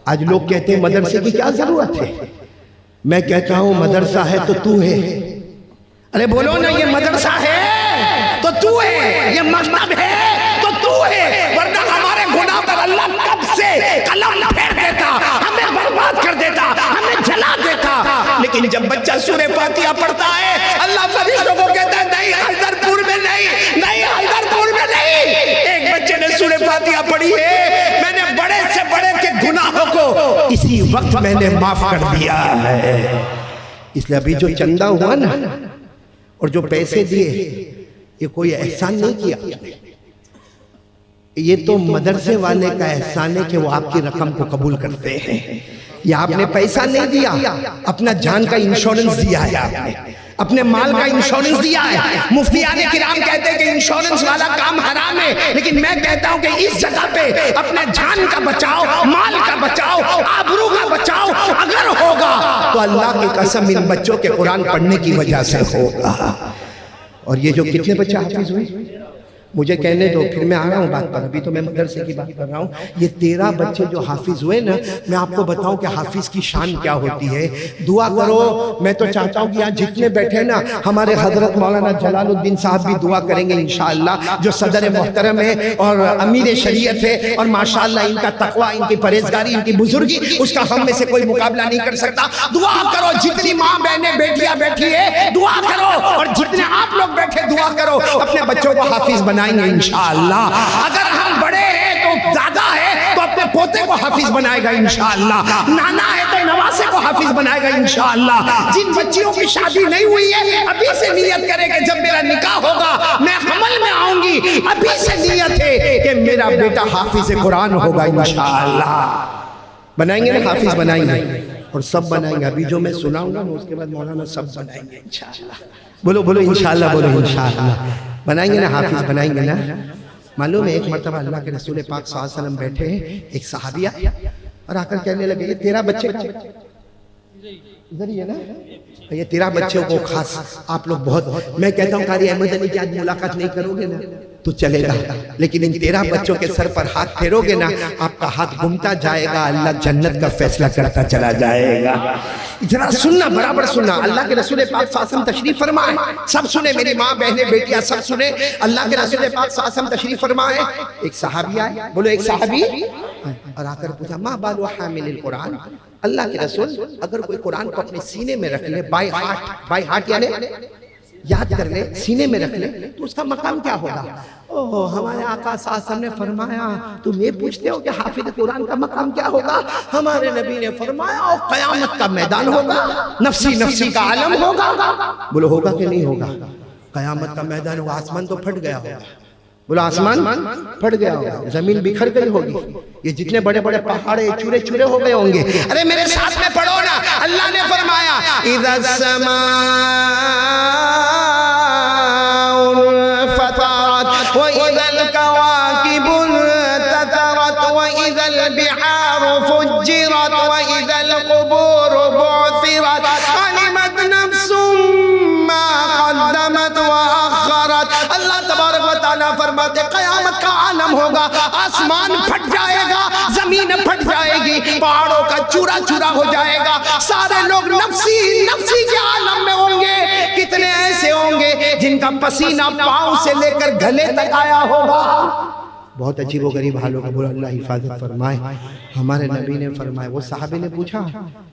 آج لوگ کہتے ہیں مدرسے کی کیا ضرورت ہے؟ میں کہتا ہوں مدرسہ ہے تو تو ہے. ارے بولو نا، یہ مدرسہ ہے تو تو ہے، یہ مکتب ہے تو تو ہے، ورنہ ہمارے گناہ پر اللہ کب سے قلم پھیر دیتا، ہمیں برباد کر دیتا، ہمیں جلا دیتا. لیکن جب بچہ سورہ فاتحہ پڑھتا ہے اللہ فرشتوں کو کہتا ہے نہیں حیدر پور میں نہیں، نہیں حیدر پور میں نہیں. ایک بچے نے سورہ فاتحہ پڑھی ہے، میں نے بڑے سے بڑے کے گناہوں کو اسی وقت میں نے معاف کر دیا ہے. اس لئے ابھی جو چندہ ہوا نا اور جو پیسے دیے، یہ کوئی احسان نہیں کیا، یہ تو مدرسے والے کا احسان ہے کہ وہ آپ کی رقم کو قبول کرتے ہیں. یہ آپ نے پیسہ نہیں دیا، اپنا جان کا انشورنس دیا ہے، آپ نے اپنے مال کا انشورنس دیا ہے. مفتیان کرام کہتے ہیں کہ انشورنس والا کام حرام ہے، لیکن میں کہتا ہوں کہ اس جگہ پہ اپنے جان کا بچاؤ، مال کا بچاؤ، آبرو کا بچاؤ اگر ہوگا تو اللہ کی قسم ان بچوں کے قرآن پڑھنے کی وجہ سے ہوگا. اور یہ جو کتنے بچے حافظ ہوئے مجھے کہنے دو، پھر میں آ رہا ہوں بات پر. ابھی تو میں مدرسے کی بات کر رہا ہوں. یہ 13 بچے جو حافظ ہوئے نا، میں آپ کو بتاؤں کہ حافظ کی شان کیا ہوتی ہے. دعا کرو. میں تو چاہتا ہوں کہ یہاں جتنے بیٹھے نا، ہمارے حضرت مولانا جلال الدین صاحب بھی دعا کریں گے انشاءاللہ، جو صدر محترم ہے اور امیر شریعت ہے، اور ماشاءاللہ ان کا تقوی، ان کی پرہیزگاری، ان کی بزرگی، اس کا ہم میں سے کوئی مقابلہ نہیں کر سکتا. دعا کرو. جتنی ماں بہنیں بیٹیاں بیٹھی ہے دعا کرو، اور جتنے آپ لوگ بیٹھے دعا کرو. اپنے بچوں کو حافظ بنائیں گے انشاءاللہ. اگر ہم بڑے ہیں تو دادا ہے تو اپنے پوتے کو حافظ بنائے گا انشاءاللہ. نانا ہے تو نواسے کو حافظ بنائے گا انشاءاللہ. جن بچیوں کی شادی نہیں ہوئی ہے ابھی سے نیت کرے کہ جب میرا نکاح ہوگا میں حمل میں آؤں گی، ابھی سے نیت ہے کہ میرا بیٹا حافظ قرآن ہوگا انشاءاللہ. بنائیں گے نا حافظ؟ بنائیں گے اور سب بنائیں گے. ابھی جو میں سناؤں گا اس کے بعد مولانا سب بنائیں گے انشاءاللہ. بولو بولو انشاءاللہ، بولو انشاءاللہ. بنائیں گے نا حافظ؟ بنائیں گے نا. معلوم ہے ایک مرتبہ اللہ کے رسول پاک صلی اللہ علیہ وسلم بیٹھے ہیں، ایک صحابی آیا اور آ کر کہنے لگے یہ 13 بچے کا ادھر ہی ہے نا، یہ 13 بچوں کو خاص آپ لوگ بہت، میں کہتا ہوں قاری احمد علی کی آج ملاقات نہیں کرو گے نا تو چلے گا، لیکن ان 13 بچوں کے سر پر ہاتھ پھیرو گے نا آپ کا ہاتھ گھومتا جائے گا، اللہ جنت کا فیصلہ کرتا چلا جائے گا. ذرا سننا، برابر سننا. اللہ کے رسول پاک صلی اللہ علیہ وسلم تشریف فرمائے، سب سنے، میری ماں بہنیں بیٹیاں سب سنے. اللہ کے رسول پاک صلی اللہ علیہ وسلم تشریف فرمائے. ایک صحابی آئے، بولو ایک صحابی، اور آ کر پوچھا ما بال حامل القرآن. اللہ کے رسول اگر کوئی قرآن کو اپنے سینے میں رکھ لے، بائی ہارٹ یعنی یاد کر لے، سینے میں رکھ لے، تو اس کا مقام کیا ہوگا؟ ہمارے آقا صلی اللہ علیہ وسلم نے فرمایا تم یہ پوچھتے ہو کہ حافظ قرآن کا مقام کیا ہوگا؟ ہمارے نبی نے فرمایا قیامت کا میدان ہوگا، نفسی نفسی کا عالم ہوگا. بولو ہوگا کہ نہیں ہوگا؟ قیامت کا میدان ہوگا. آسمان تو پھٹ گیا ہوگا. بولو آسمان پھٹ گیا ہوگا، زمین بکھر گئی ہوگی، یہ جتنے بڑے بڑے پہاڑے چورے چورے ہو گئے ہوں گے. ارے میرے ساتھ میں پڑھو نا. اللہ نے فرمایا اذا السماء انفطرت واذا الكواكب انتثرت واذا البحار فجرت واذا القبور بعثرت علمت نفس ما قدمت واخرت. اللہ تبارک و تعالیٰ فرماتے قیامت کا عالم ہوگا، آسمان پھٹ جائے گا، زمین پھٹ جائے گی، پہاڑوں کا چورا چورا ہو جائے گا، سارے لوگ نفسی نفسی کے عالم میں ہوں گے. کتنے ایسے ہوں گے جن کا پسینہ پاؤں سے لے کر گلے تک آیا ہوگا. بہت عجیب و غریب حالوں کا. بولا اللہ حفاظت فرمائے. ہمارے نبی نے فرمایا، وہ صحابی نے پوچھا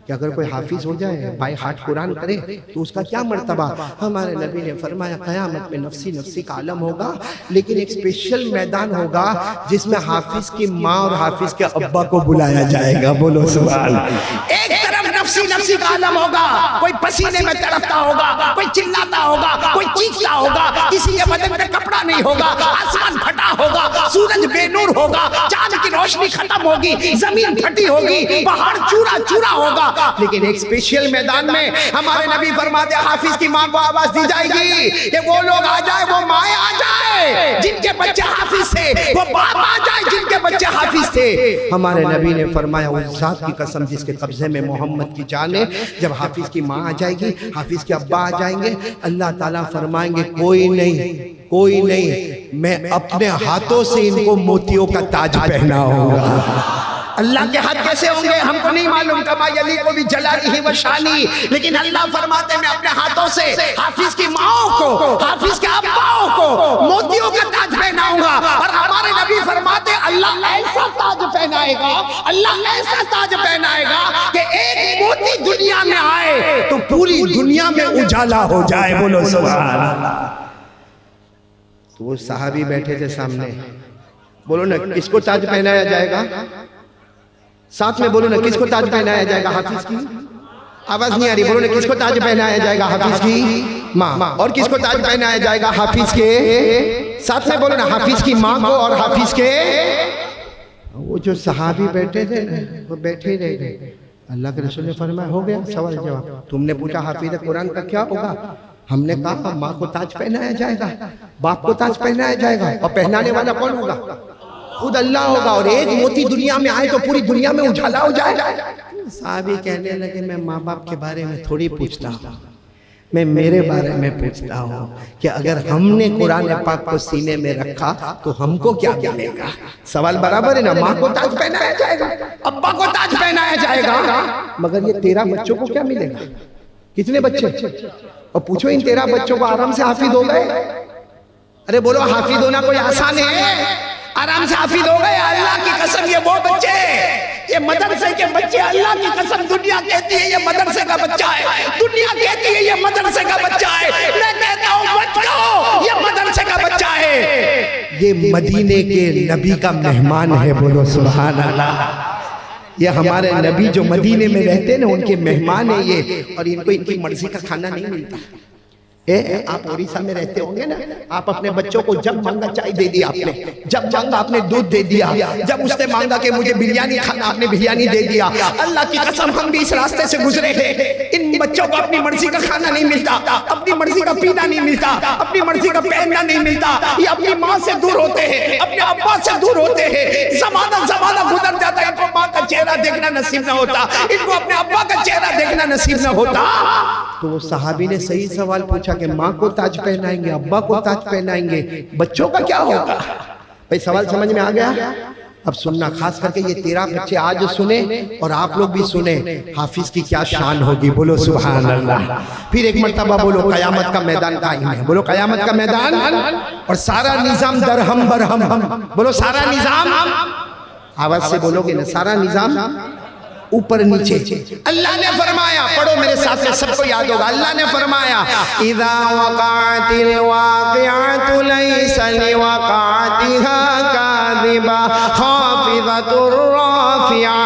کہ اگر کوئی حافظ ہو جائے، بائی ہارٹ قرآن کرے تو اس کا کیا مرتبہ؟ ہمارے نبی نے فرمایا قیامت میں نفسی نفسی کا عالم ہوگا، لیکن ایک اسپیشل میدان ہوگا جس میں حافظ کی ماں اور حافظ کے ابا کو بلایا جائے گا. بولو سبحان اللہ. ایک طرف نفسی نفسی کا عالم ہوگا، کوئی پسینے میں تڑپتا ہوگا، کوئی چلاتا ہوگا، کوئی چیختا ہوگا، کسی کے بدن پہ کپڑا نہیں ہوگا، آسمان پھٹا ہوگا، سورج بے نور ہوگا، چاند کی روشنی ختم ہوگی، زمین پھٹی ہوگی، پہاڑ چورا چورا ہوگا. لیکن ایک اسپیشل میدان میں ہمارے نبی فرماتے حافظ کی ماں کو آواز دی جائے گی کہ وہ لوگ آ جائے، وہ مائیں آ جائے جن کے بچے حافظ تھے، وہ باپ آ جائے جن کے بچے حافظ تھے. ہمارے نبی نے فرمایا اس ذات کی قسم جس کے قبضے میں محمد کی جان ہے، جب حافظ کی ماں آ جائے گی، حافظ کے ابا آ جائیں گے، اللہ تعالیٰ فرمائیں گے کوئی نہیں، میں اپنے ہاتھوں سے ان کو موتیوں کا تاج پہناؤں گا. اللہ کے حد کیسے ہوں گے ہم کو نہیں معلوم، کما یلیق بجلالہ و شانی، لیکن اللہ فرماتے میں اپنے ہاتھوں سے حافظ کی ماؤں کو، حافظ کے اباؤں کو موتیوں کا تاج پہناؤں گا، اور ہمارے نبی فرماتے اللہ ایسا تاج پہنائے گا، اللہ ایسا تاج پہنائے گا کہ ایک موتی دنیا میں آئے تو پوری دنیا میں اجالا ہو جائے، بولو سبحان اللہ۔ تو وہ صحابی بیٹھے تھے سامنے، بولو نا کس کو تاج پہنایا جائے گا؟ ساتھ میں بولو نا کس کو تاج پہنایا جائے گا؟ حافظ کی آواز نہیں آ رہی، بولو نا کس کو تاج پہنایا جائے گا؟ حافظ کی ماں۔ اور کس کو تاج پہنایا جائے گا؟ حافظ کے، ساتھ میں بولو نا حافظ کی ماں کو اور حافظ کے۔ وہ جو صحابی بیٹھے تھے نا وہ بیٹھے رہ گئے۔ اللہ کے رسول نے فرمایا ہو گیا سوال جواب۔ تم نے پوچھا حافظ قرآن کا کیا ہوگا؟ ہم نے کہا ماں کو تاج پہنایا جائے گا، باپ کو تاج پہنایا جائے گا، اور پہنانے والا کون ہوگا؟ خود اللہ ہوگا، اور ایک موتی دنیا میں آئے تو پوری دنیا میں اجالا ہو جائے۔ صحابی کہنے لگے میں ماں باپ کے بارے میں تھوڑی پوچھتا ہوں، میں میرے بارے میں پوچھتا ہوں کہ اگر ہم نے قرآن پاک کو سینے میں رکھا تو ہم کو کیا ملے گا؟ سوال برابر ہے نا، ماں کو تاج پہنایا جائے گا، ابا کو تاج پہنایا جائے گا، مگر یہ 13 بچوں کو کیا ملے گا؟ کتنے بچے؟ اور پوچھو ان 13 بچوں کو آرام سے حافظ ہو گئے؟ ارے بولو حافظ ہونا کوئی آسان ہے؟ آرام سے حافظ ہو گئے؟ اللہ کی قسم یہ وہ بچے، یہ مدرسے کے بچے، اللہ کی قسم دنیا کہتی ہے یہ مدرسے کا بچہ ہے، دنیا کہتی ہے یہ مدرسے کا بچہ ہے، میں کہتا ہوں مت کہو یہ مدرسے کا بچہ ہے، یہ مدینے کے نبی کا مہمان ہے، بولو سبحان اللہ۔ یہ ہمارے نبی جو مدینے میں رہتے ہیں نا ان کے مہمان ہیں یہ، اور ان کو ان کی مرضی کا کھانا نہیں ملتا۔ آپ اوڑیسہ میں رہتے ہوں گے نا، آپ اپنے بچوں کو جب مانگا چائے دے دیا آپ نے، جب مانگا آپ نے دودھ دے دیا، جب اس نے مانگا کہ مجھے بریانی کھانا آپ نے بریانی دے دیا۔ اللہ کی قسم ہم بھی اس راستے سے گزرے ہیں، ان بچوں کو اپنی مرضی کا کھانا نہیں ملتا، اپنی مرضی کا پینا نہیں ملتا، اپنی مرضی کا پہننا نہیں ملتا، یہ اپنی ماں سے دور ہوتے ہیں، اپنے ابا سے دور ہوتے ہیں، زمانہ گزر جاتا ہے، ان کو ماں کا چہرہ دیکھنا نصیب نہ ہوتا، ان کو اپنے ابا کا چہرہ دیکھنا نصیب نہ ہوتا۔ تو وہ صحابی نے صحیح سوال پوچھا کہ ماں کو تاج پہنائیں گے، ابا کو تاج پہنائیں گے، بچوں کا کیا ہوگا؟ بھئی سوال سمجھ میں آ گیا؟ اب سننا، خاص کر کے یہ 13 بچے آج سنیں اور آپ لوگ بھی سنیں حافظ کی کیا شان ہوگی، بولو سبحان اللہ۔ پھر ایک مرتبہ بولو قیامت کا میدان قائم ہے، بولو قیامت کا میدان، اور سارا نظام درہم برہم، بولو سارا نظام، آواز سے بولو گے نا، سارا نظام اوپر نیچے۔ اللہ نے فرمایا، پڑھو میرے ساتھ میں، سب کو یاد ہوگا، اللہ نے فرمایا اذا وقعت الواقعۃ لیس لوقعتها کاذبہ خافضۃ رافعہ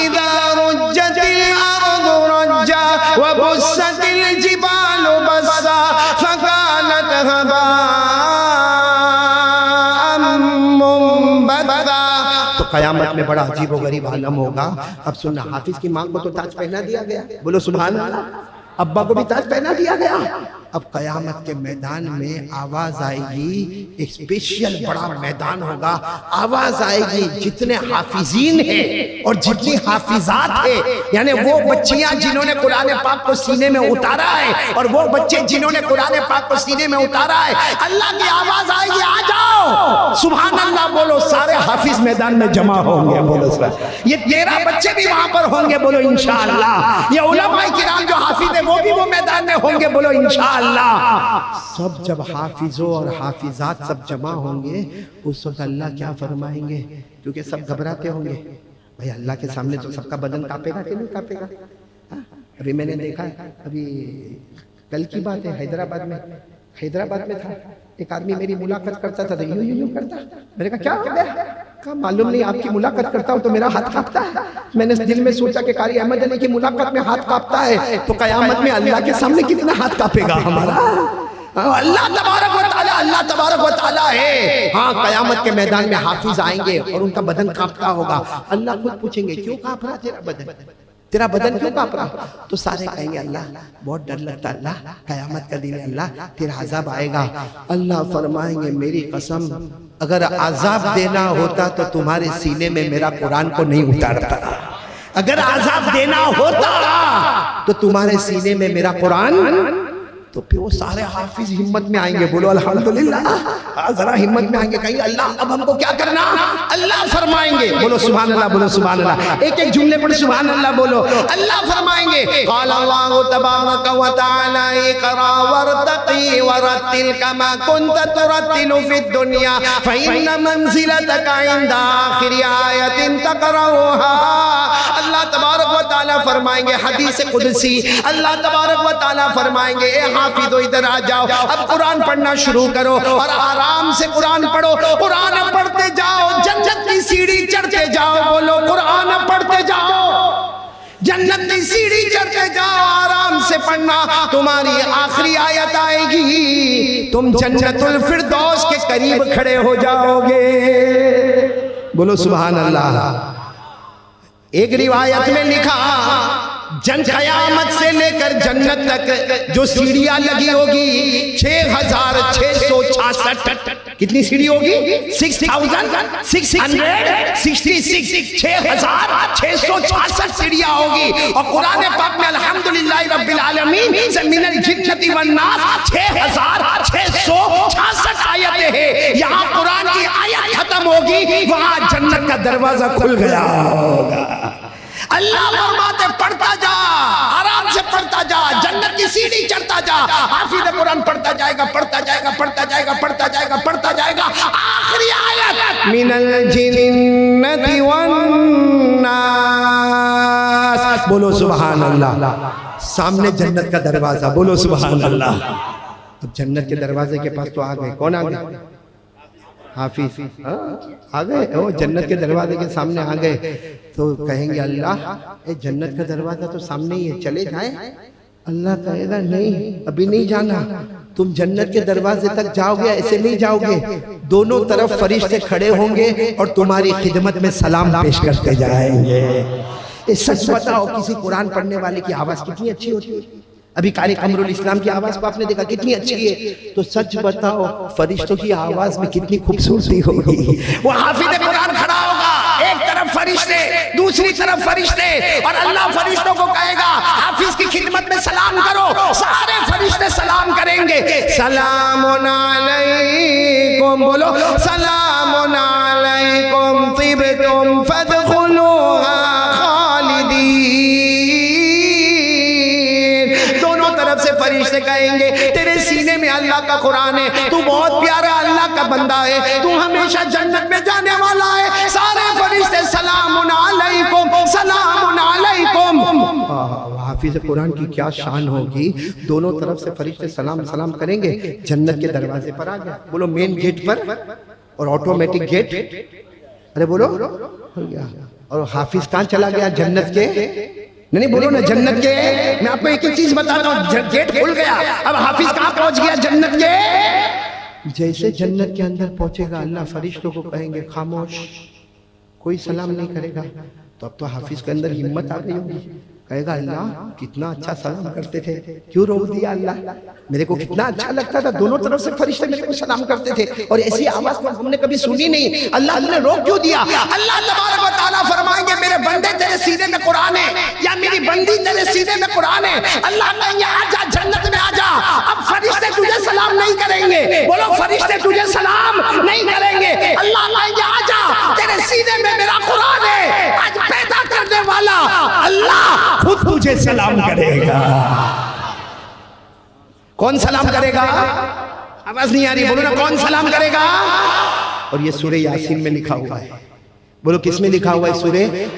اذا رجت الارض رجا وبست الجبال بسا فكانت هباء منبثا۔ تو قیامت میں بڑا عجیب و غریب عالم ہوگا۔ اب سننا، حافظ کی ماں کو تو تاج پہنا دیا گیا، بولو سبحان اللہ، ابا کو بھی تاج پہنا دیا گیا۔ اب قیامت کے میدان میں آواز آئے گی، ایک اسپیشل بڑا میدان ہوگا، آواز آئے گی جتنے حافظین ہیں اور جتنی حافظات ہیں، یعنی وہ بچیاں جنہوں نے قرآن پاک کو سینے میں اتارا ہے اور وہ بچے جنہوں نے قرآن پاک کو سینے میں اتارا ہے، اللہ کی آواز آئے گی آ جاؤ، سبحان اللہ بولو، سارے حافظ میدان میں جمع ہوں گے، بولو سبحان۔ یہ 13 بچے بھی وہاں پر ہوں گے، بولو انشاءاللہ۔ یہ علماء کرام جو حافظ ہیں وہ بھی وہ میدان میں ہوں گے، بولو انشاءاللہ۔ سب جب حافظوں اور حافظات سب جمع ہوں گے، اس وقت اللہ کیا فرمائیں گے؟ کیونکہ سب گھبراتے ہوں گے، بھئی اللہ کے سامنے تو سب کا بدن کانپے گا کہ نہیں کانپے گا؟ ابھی میں نے دیکھا، ابھی کل کی بات ہے، حیدرآباد میں تھا، ایک آدمی میری ملاقات کرتا تھا تو یوں کرتا، میں نے کہا کیا ہو گیا؟ کہا معلوم نہیں، آپ کی ملاقات کرتا ہوں تو میرا ہاتھ کانپتا ہے۔ میں نے دل میں سوچا کہ قاری احمد علی کی ملاقات میں ہاتھ کانپتا ہے تو قیامت میں اللہ کے سامنے کتنا ہاتھ کانپے گا ہمارا؟ اللہ تبارک و تعالی ہے۔ ہاں قیامت کے میدان میں حافظ آئیں گے اور ان کا بدن کانپتا ہوگا، اللہ خود پوچھیں گے کیوں کانپ رہا تیرا بدن کیوں کانپ رہا؟ تو سارے کہیں گے اللہ بہت ڈر لگتا، اللہ قیامت کا دن ہے، اللہ تیرا عذاب آئے گا۔ اللہ فرمائیں گے میری قسم اگر عذاب دینا ہوتا تو تمہارے سینے میں میرا قرآن کو نہیں اتارتا، اگر عذاب دینا ہوتا تو تمہارے سینے میں میرا قرآن تو پھر وہ سارے حافظ ہمت میں آئیں گے. بولو الحمدللہ. ذرا ہمت میں آئیں گے, کہیں اللہ اب ہم کو کیا کرنا, اللہ فرمائیں گے. بولو سبحان اللہ, بولو سبحان اللہ. ایک ایک جملے پر سبحان اللہ بولو. اللہ فرمائیں گے قال اللہ تبارک و تعالی اقرا وارتقی ورتل کما کنت ترتل فی الدنیا فإن منزلتک عند آخر آیت تقرأها. اللہ تبارک و تعالی فرمائیں گے حدیث قدسی, اللہ تبارک و تعالی فرمائیں گے اے حافظو ادھر آ جاؤ, اب قرآن پڑھنا شروع کرو اور آرام سے قرآن پڑھو. قرآن پڑھتے جاؤ, جنت کی سیڑھی چڑھتے جاؤ. بولو قرآن پڑھتے جاؤ, جنت کی سیڑھی چڑھتے جاؤ, آرام سے پڑھنا. تمہاری آخری آیت آئے گی, تم جنت الفردوس کے قریب کھڑے ہو جاؤ گے. بولو سبحان اللہ. ایک روایت میں لکھا قیامت سے لے کر جنت تک جو سیڑھیاں لگی ہوگی 6666. کتنی سیڑھی ہوگی؟ 6666 6666 سیڑھیاں ہوگی. اور قرآن پاک میں الحمدللہ رب العالمین سے من الجنت والناس 6666 آیتیں ہیں. یہاں قرآن کی آیت ختم ہوگی, وہاں جنت کا دروازہ کھل گیا ہوگا. اللہ فرماتے پڑھتا جا, آرام سے پڑھتا جا, جنت کی سیڑھی چڑھتا جا. حافظ قرآن پڑھتا جائے گا, پڑھتا جائے گا, پڑھتا جائے گا, پڑھتا جائے گا, پڑھتا جائے گا. آخری آیت من الجنت والناس. بولو سبحان اللہ. سامنے جنت کا دروازہ. بولو سبحان اللہ. اب جنت کے دروازے کے پاس تو آ گئے. کون آ گئے؟ حافظ آ گئے. وہ جنت کے دروازے کے سامنے آ گئے تو کہیں گے اللہ اے جنت کا دروازہ تو سامنے ہی ہے, چلے جائیں. اللہ کہے گا نہیں, ابھی نہیں جانا. تم جنت کے دروازے تک جاؤ گے, ایسے نہیں جاؤ گے. دونوں طرف فرشتے کھڑے ہوں گے اور تمہاری خدمت میں سلام پیش کرتے جائیں گے. سچ بتاؤ, کسی قرآن پڑھنے والے کی آواز کتنی اچھی ہوتی ہے. ابھی قاری قمر الاسلام کی آواز کو آپ نے دیکھا کتنی اچھی ہے. تو سچ بتاؤ فرشتوں کی آواز میں کتنی خوبصورتی ہوگی. وہ حافظ قرآن کھڑا ہوگا, ایک طرف فرشتے, دوسری طرف فرشتے, اور اللہ فرشتوں کو کہے گا حافظ کی خدمت میں سلام کرو. سارے فرشتے سلام کریں گے. سلام علیکم. بولو سلام علیکم طبتم فادخلوها فرشتے کہیں گے تیرے سینے میں اللہ کا قرآن ہے, تو بہت پیارا اللہ کا بندہ ہے, تو ہمیشہ جنت میں جانے والا ہے. سارے فرشتے سلام علیکم, سلام علیکم. حافظ قرآن کی کیا شان ہوگی. دونوں طرف سے فرشتے سلام سلام کریں گے. جنت کے دروازے پر آ گیا. بولو مین گیٹ پر اور آٹومیٹک گیٹ. ارے بولو ہو گیا. اور حافظ کہاں چلا گیا؟ جنت کے. نہیں بولو نا جنت کے. میں آپ کو ایک ایک چیز بتاتا ہوں. گیٹ کھل گیا, اب حافظ کہاں پہنچ گیا؟ جنت کے. جیسے جنت کے اندر پہنچے گا اللہ فرشتوں کو کہیں گے خاموش, کوئی سلام نہیں کرے گا. تو اب تو حافظ کے اندر ہمت آ گئی ہوگی, کہے گا اللہ کتنا اچھا سلام کرتے تھے, کیوں روک دیا اللہ, میرے کو کتنا اچھا لگتا تھا, دونوں طرف سے فرشتے میرے کو سلام کرتے تھے اور ایسی آواز کو ہم نے کبھی سنی نہیں, اللہ نے روک کیوں دیا؟ اللہ تبارک و تعالیٰ فرمائیں گے میرے بندے تیرے سینے میں قرآن ہے, یا میری بندی تیرے سینے میں قرآن ہے. اللہ کہیں گے آ جا جنت میں آ جا. اب فرشتے تجھے سلام نہیں کریں گے. بولو فرشتے تجھے سلام نہیں کریں گے. اللہ کہیں گے آ جا تیرے سینے میں میرا قرآن ہے. آج پیدا کرنے والا اللہ خود تجھے سلام کرے گا. کون سلام کرے گا؟ آواز نہیں آ رہی, بولو نا کون سلام کرے گا. اور یہ سورہ یاسین میں لکھا ہوا ہے. بولو کس میں لکھا ہوا ہے؟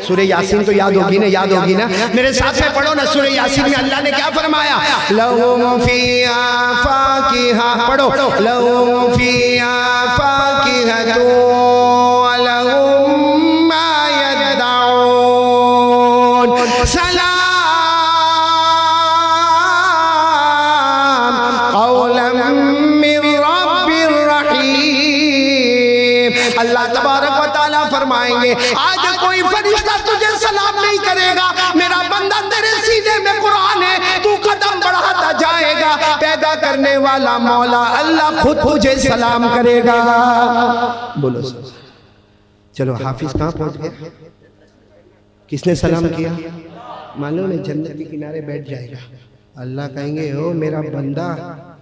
سورہ یاسین تو یاد ہوگی نا, یاد ہوگی نا. میرے ساتھ میں پڑھو نا. سورہ یاسین میں اللہ نے کیا فرمایا؟ لَهُمْ فِيهَا فَاكِهَةٌ. پڑھو لَهُمْ فِيهَا فَاكِهَةٌ وَلَهُمْ مَا يَدَّعُونَ. سلام قولا من رب الرحیم. اللہ تبارک و تعالیٰ فرمائیں گے آج کوئی فرشتہ تجھے سلام نہیں کرے گا. میرا بندہ تیرے سینے میں قرآن ہے, تو قدم بڑھاتا جائے گا. پیدا کرنے والا مولا اللہ خود تجھے سلام کرے گا. بولو چلو حافظ کہاں پہنچ گیا؟ کس نے سلام کیا؟ معلوم ہے جنت کے کنارے بیٹھ جائے گا اللہ کہیں گے او میرا بندہ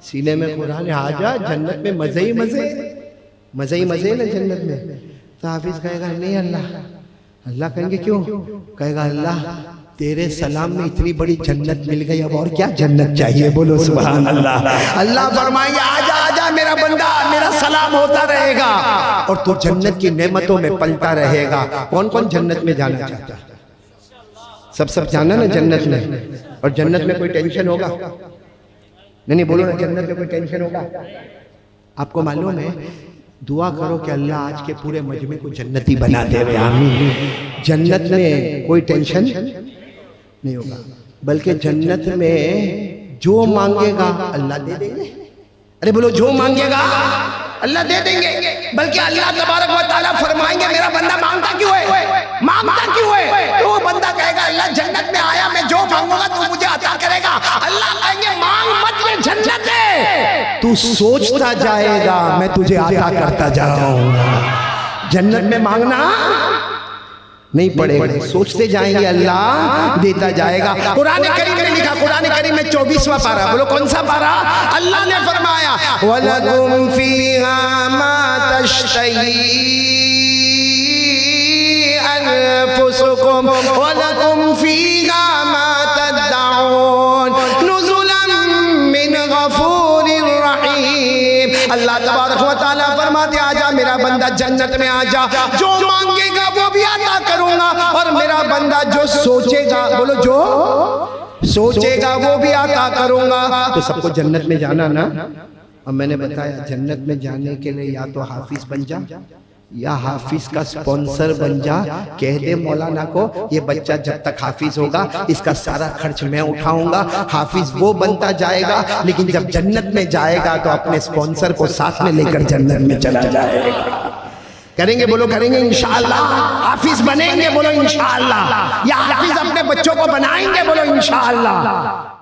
سینے میں قرآن آ جا، جنت میں مزے ہی مزے، مزے ہی مزے نا جنت میں۔ تو حافظ کہے گا نہیں اللہ۔ اللہ کہیں گے کیوں؟ کہے گا اللہ تیرے سلام میں اتنی بڑی جنت مل گئی، اب اور کیا جنت چاہیے؟ بولو سبحان اللہ۔ اللہ فرمائیں گے آجا آجا میرا بندہ، میرا سلام ہوتا رہے گا اور تو جنت کی نعمتوں میں پلتا رہے گا۔ کون کون جنت میں جانا چاہتا ہے؟ سب جانا نا جنت میں۔ اور جنت میں کوئی ٹینشن ہوگا؟ نہیں بولو نا، جنت میں کوئی ٹینشن ہوگا؟ آپ کو معلوم ہے، دعا کرو کہ اللہ آج کے پورے مجمع کو جنتی بنا دے رہے، آمین۔ جنت میں کوئی ٹینشن نہیں ہوگا، بلکہ جنت میں جو مانگے گا اللہ دے دیں گے۔ ارے بولو جو مانگے گا اللہ دے دیں گے، بلکہ اللہ تبارک و تعالیٰ فرمائیں گے میرا بندہ مانگتا کیوں ہے؟ مانگتا کیوں ہے؟ تو وہ بندہ کہے گا اللہ جنت میں آیا، میں جو مانگوں گا تو مجھے عطا کرے گا۔ اللہ کہیں گے مانگ مت، یہ جنت ہے، تو سوچتا جائے گا میں تجھے عطا کرتا جاؤں گا۔ جنت میں مانگنا نہیں پڑے گا، سوچتے جائیں گے اللہ دیتا جائے گا۔ قرآن کریم نے لکھا، قرآن کریم میں 24واں پارہ، بولو کون سا پارہ؟ اللہ نے فرمایا وَلَكُمْ فِيهَا مَا تَشْتَهِي أَنفُسُكُمْ وَلَكُمْ فِيهَا مَا تَدَّعُونَ نُزُلًا مِّنْ غَفُورٍ رَحِيمٍ۔ اللہ تبارک و تعالیٰ فرماتے آجا میرا بندہ جنت میں آجا، جو مانگے گا وہ بھی عطا کروں گا، اور میرا بندہ جو سوچے گا، بولو جو سوچے گا وہ بھی عطا کروں گا۔ تو سب کو جنت میں جانا نا؟ اور میں نے بتایا جنت میں جانے کے لیے یا تو حافظ بن جا یا حافظ کا سپونسر بن جا، کہہ دے مولانا کو یہ بچہ جب تک حافظ ہوگا اس کا سارا خرچ میں اٹھاؤں گا۔ حافظ وہ بنتا جائے گا، لیکن جب جنت میں جائے گا تو اپنے سپونسر کو ساتھ میں لے کر جنت میں چلا جائے گا۔ کریں گے بولو کریں گے انشاءاللہ؟ حافظ بنیں گے بولو انشاءاللہ؟ یا حافظ اپنے بچوں کو بنائیں گے بولو انشاءاللہ؟